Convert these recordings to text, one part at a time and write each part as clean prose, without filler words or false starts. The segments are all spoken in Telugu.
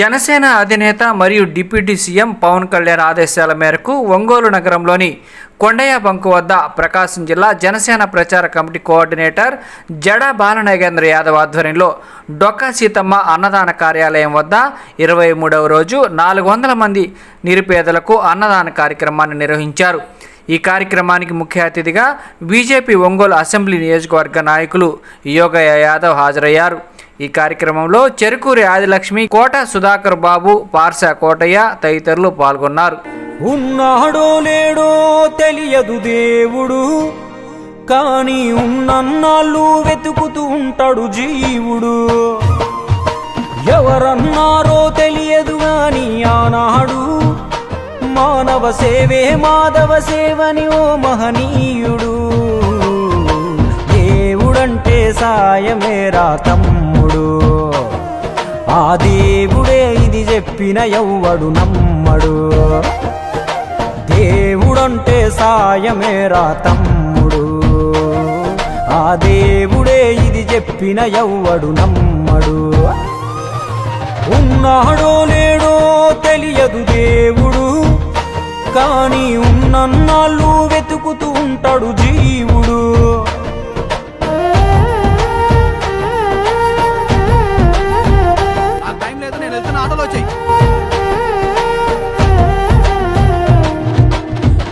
జనసేన అధినేత మరియు డిప్యూటీ సీఎం పవన్ కళ్యాణ్ ఆదేశాల మేరకు ఒంగోలు నగరంలోని కొండయ్య బంకు వద్ద ప్రకాశం జిల్లా జనసేన ప్రచార కమిటీ కోఆర్డినేటర్ జడ బాలనాగేంద్ర యాదవ్ ఆధ్వర్యంలో డొక్కా సీతమ్మ అన్నదాన కార్యాలయం వద్ద 23వ రోజు 400 మంది నిరుపేదలకు అన్నదాన కార్యక్రమాన్ని నిర్వహించారు. ఈ కార్యక్రమానికి ముఖ్య అతిథిగా బీజేపీ ఒంగోలు అసెంబ్లీ నియోజకవర్గ నాయకులు యోగయ్య యాదవ్ హాజరయ్యారు. ఈ కార్యక్రమంలో చెరుకూరి ఆదిలక్ష్మి, కోట సుధాకర్ బాబు, పార్సా కోటయ్య తదితరులు పాల్గొన్నారు. ఉన్నాడో లేడో తెలియదు దేవుడు, కానీ ఉన్నన్నాళ్ళు వెతుకుతూ ఉంటాడు జీవుడు. ఎవరన్నారో తెలియదు గాని ఆనాడు మానవ సేవే మాధవ సేవని ఓ మహనీయుడు. దేవుడంటే సాయమేరా తమ్ముడు, ఆ దేవుడే ఇది చెప్పిన ఎవ్వడు నమ్మడు. దేవుడంటే సాయమేరా తమ్ముడు, ఆ దేవుడే ఇది చెప్పిన ఎవ్వడు నమ్మడు. ఉన్నాడో లేడో తెలియదు దేవుడు, కానీ ఉన్నన్నాళ్ళు వెతుకుతూ ఉంటాడు జీవుడు.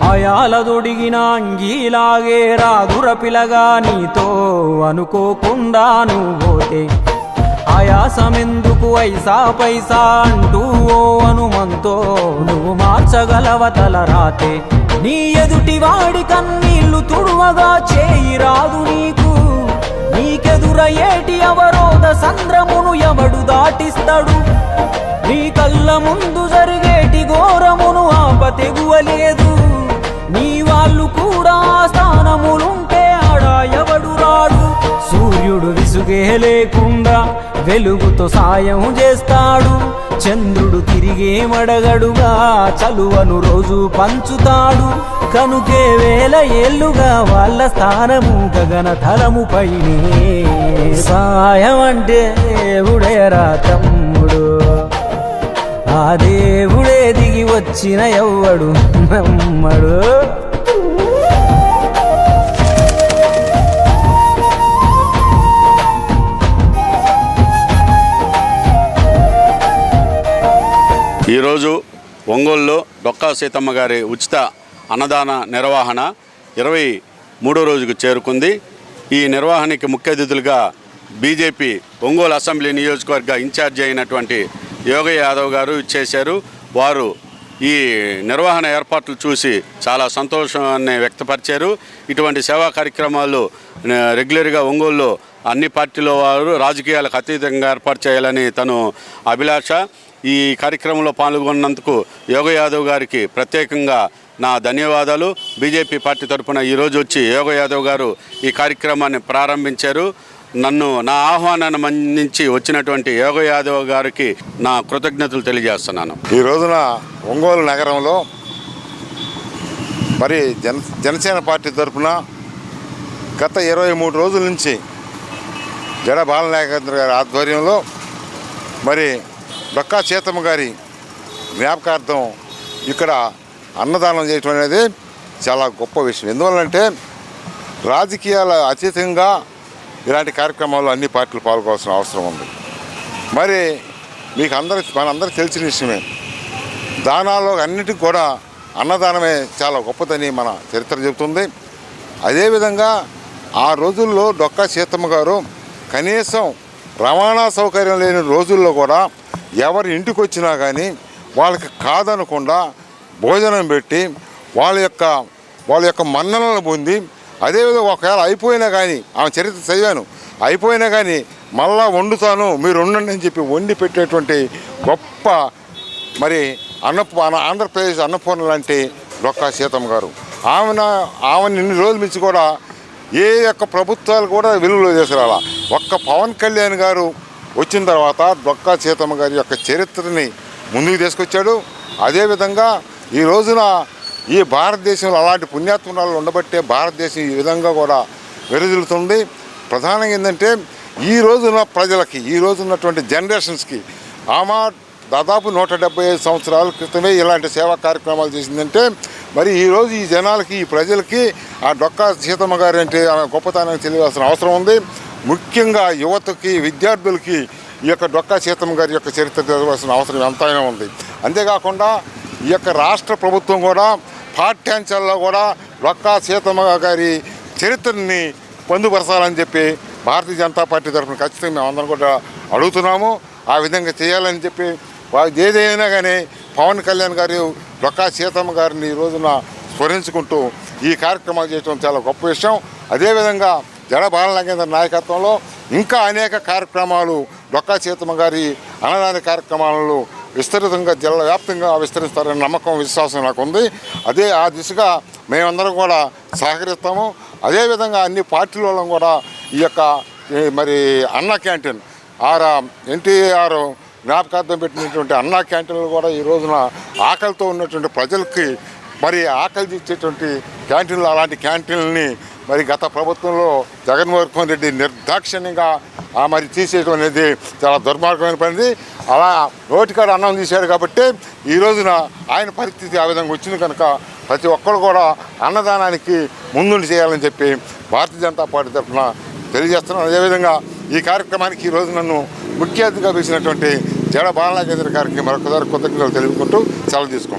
అయాలదొడిగిన అంగీలాగే రాదుర పిలగా నీతో అనుకోకుండా నువ్వోతే ఆయాసమెందుకు ఐసా పైసా అంటూ ఓ అనుమంతో నువ్వు మార్చగలవ తలరాతే. నీ ఎదుటి వాడి కన్నీళ్లు తుడువగా చేయి రాదు నీకు, నీకెదురయ్యేటి అవరోధ సంద్రమును ఎవడు దాటిస్తాడు. నీ కళ్ళ ముందు జరిగేటి ఘోరమును ఆపతెగువలేదు, నీ వాళ్ళు కూడా స్థానములుంటే ఆడా ఎవడు రాడు. సూర్యుడు విసుగే లేకుండా వెలుగుతో సాయం చేస్తాడు, చంద్రుడు తిరిగే మడగడుగా చలువను రోజు పంచుతాడు. కనుకే వేల ఏళ్లుగా వాళ్ళ స్థానము గగన తలముపైనే. సాయం అంటే దేవుడేరా తమ్ముడు, ఆ దేవుడే దిగి వచ్చిన ఎవ్వడు నమ్మడు. ఈరోజు ఒంగోలులో డొక్కా సీతమ్మ గారి ఉచిత అన్నదాన నిర్వహణ 23వ రోజుకు చేరుకుంది. ఈ నిర్వహణకి ముఖ్య అతిథులుగా బీజేపీ ఒంగోలు అసెంబ్లీ నియోజకవర్గ ఇన్ఛార్జి అయినటువంటి యోగయ్య యాదవ్ గారు ఇచ్చేశారు. వారు ఈ నిర్వహణ ఏర్పాట్లు చూసి చాలా సంతోషాన్ని వ్యక్తపరిచారు. ఇటువంటి సేవా కార్యక్రమాలు రెగ్యులర్గా ఒంగోలులో అన్ని పార్టీల వారు రాజకీయాలకు అతీతంగా ఏర్పాటు చేయాలని తను అభిలాష. ఈ కార్యక్రమంలో పాల్గొన్నందుకు యోగ యాదవ్ గారికి ప్రత్యేకంగా నా ధన్యవాదాలు. బీజేపీ పార్టీ తరఫున ఈరోజు వచ్చి యోగ యాదవ్ గారు ఈ కార్యక్రమాన్ని ప్రారంభించారు. నా ఆహ్వానాన్ని మన్నించి వచ్చినటువంటి యోగ యాదవ్ గారికి నా కృతజ్ఞతలు తెలియజేస్తున్నాను. ఈ రోజున ఒంగోలు నగరంలో మరి జనసేన పార్టీ తరఫున గత 23 రోజుల నుంచి జడ బాలనాగేంద్ర గారి ఆధ్వర్యంలో మరి డొక్కా సీతమ్మ గారి జ్ఞాపకార్థం ఇక్కడ అన్నదానం చేయటం అనేది చాలా గొప్ప విషయం. ఎందువల్లంటే రాజకీయాల అతీతంగా ఇలాంటి కార్యక్రమాల్లో అన్ని పార్టీలు పాల్గొవాల్సిన అవసరం ఉంది. మరి మీకు మనందరికీ తెలిసిన విషయమే, దానాల్లో అన్నిటికీ కూడా అన్నదానమే చాలా గొప్పదని మన చరిత్ర చెబుతుంది. అదేవిధంగా ఆ రోజుల్లో డొక్కా సీతమ్మ గారు కనీసం రవాణా సౌకర్యం లేని రోజుల్లో కూడా ఎవరి ఇంటికి వచ్చినా కానీ వాళ్ళకి కాదనకుండా భోజనం పెట్టి వాళ్ళ యొక్క మన్ననలను పొంది, అదేవిధంగా ఒకవేళ అయిపోయినా కానీ ఆమె చరిత్ర చదివాను, అయిపోయినా కానీ మళ్ళా వండుతాను మీరు ఉండండి అని చెప్పి వండి పెట్టేటువంటి గొప్ప మరి ఆంధ్రప్రదేశ్ అన్నపూర్ణ లాంటి డొక్కా సీతమ్మ గారు. ఆమెను ఇన్ని రోజుల నుంచి కూడా ఏ యొక్క ప్రభుత్వాలు కూడా వెలుగులో తీసుకురాల. ఒక్క పవన్ కళ్యాణ్ గారు వచ్చిన తర్వాత డొక్కా సీతమ్మ గారి యొక్క చరిత్రని ముందుకు తీసుకొచ్చాడు. అదేవిధంగా ఈ రోజున ఈ భారతదేశంలో అలాంటి పుణ్యాత్మరాలు ఉండబట్టే భారతదేశం ఈ విధంగా కూడా వెలుదిల్లుతుంది. ప్రధానంగా ఏంటంటే ఈ రోజున ప్రజలకి, ఈ రోజున్నటువంటి జనరేషన్స్కి దాదాపు 175 సంవత్సరాల క్రితమే ఇలాంటి సేవా కార్యక్రమాలు చేసిందంటే మరి ఈరోజు ఈ జనాలకి ఈ ప్రజలకి ఆ డొక్కా సీతమ్మ గారు అంటే ఆమె గొప్పతనాన్ని తెలియాల్సిన అవసరం ఉంది. ముఖ్యంగా యువతకి విద్యార్థులకి ఈ యొక్క డొక్కా సీతమ్మ గారి యొక్క చరిత్ర తెలియాల్సిన అవసరం ఎంతైనా ఉంది. అంతేకాకుండా ఈ యొక్క రాష్ట్ర ప్రభుత్వం కూడా పాఠ్యాంశాల్లో కూడా డొక్కా సీతమ్మ గారి చరిత్రని పొందుపరచాలని చెప్పి భారతీయ జనతా పార్టీ తరఫున ఖచ్చితంగా మేము అందరం కూడా అడుగుతున్నాము. ఆ విధంగా చేయాలని చెప్పి ఏదైనా కానీ పవన్ కళ్యాణ్ గారు డొక్కా సీతమ్మ గారిని ఈ రోజున స్మరించుకుంటూ ఈ కార్యక్రమాలు చేయడం చాలా గొప్ప విషయం. అదేవిధంగా జడ బాలనాగేంద్ర నాయకత్వంలో ఇంకా అనేక కార్యక్రమాలు డొక్కా సీతమ్మ గారి అన్నదాన కార్యక్రమాలను విస్తృతంగా జిల్లా వ్యాప్తంగా విస్తరిస్తారనే నమ్మకం విశ్వాసం నాకు ఉంది. ఆ దిశగా మేమందరం కూడా సహకరిస్తాము. అదేవిధంగా అన్ని పార్టీల వాళ్ళం కూడా ఈ యొక్క మరి అన్న క్యాంటీన్ ఎన్టీఆర్ జ్ఞాపకార్థం పెట్టినటువంటి అన్నా క్యాంటీన్లు కూడా ఈ రోజున ఆకలితో ఉన్నటువంటి ప్రజలకి మరి ఆకలి తీర్చేటువంటి క్యాంటీన్లు, అలాంటి క్యాంటీన్లని మరి గత ప్రభుత్వంలో జగన్మోహన్ రెడ్డి నిర్దాక్షిణ్యంగా మరి తీసేయడం అనేది చాలా దుర్మార్గమైన పనిది. అలా నోటికాడ అన్నం తీశాడు కాబట్టి ఈ రోజున ఆయన పరిస్థితి ఆ విధంగా వచ్చింది కనుక ప్రతి ఒక్కరు కూడా అన్నదానానికి ముందుండి చేయాలని చెప్పి భారతీయ జనతా పార్టీ తరఫున తెలియజేస్తున్నాను. అదేవిధంగా ఈ కార్యక్రమానికి ఈరోజు నన్ను ముఖ్య అతిథిగా పిలిచినటువంటి జడ బాలనాగేంద్ర గారికి మరొకసారి కృతజ్ఞతలు తెలుపుకుంటూ సెలవు తీసుకుంటాను.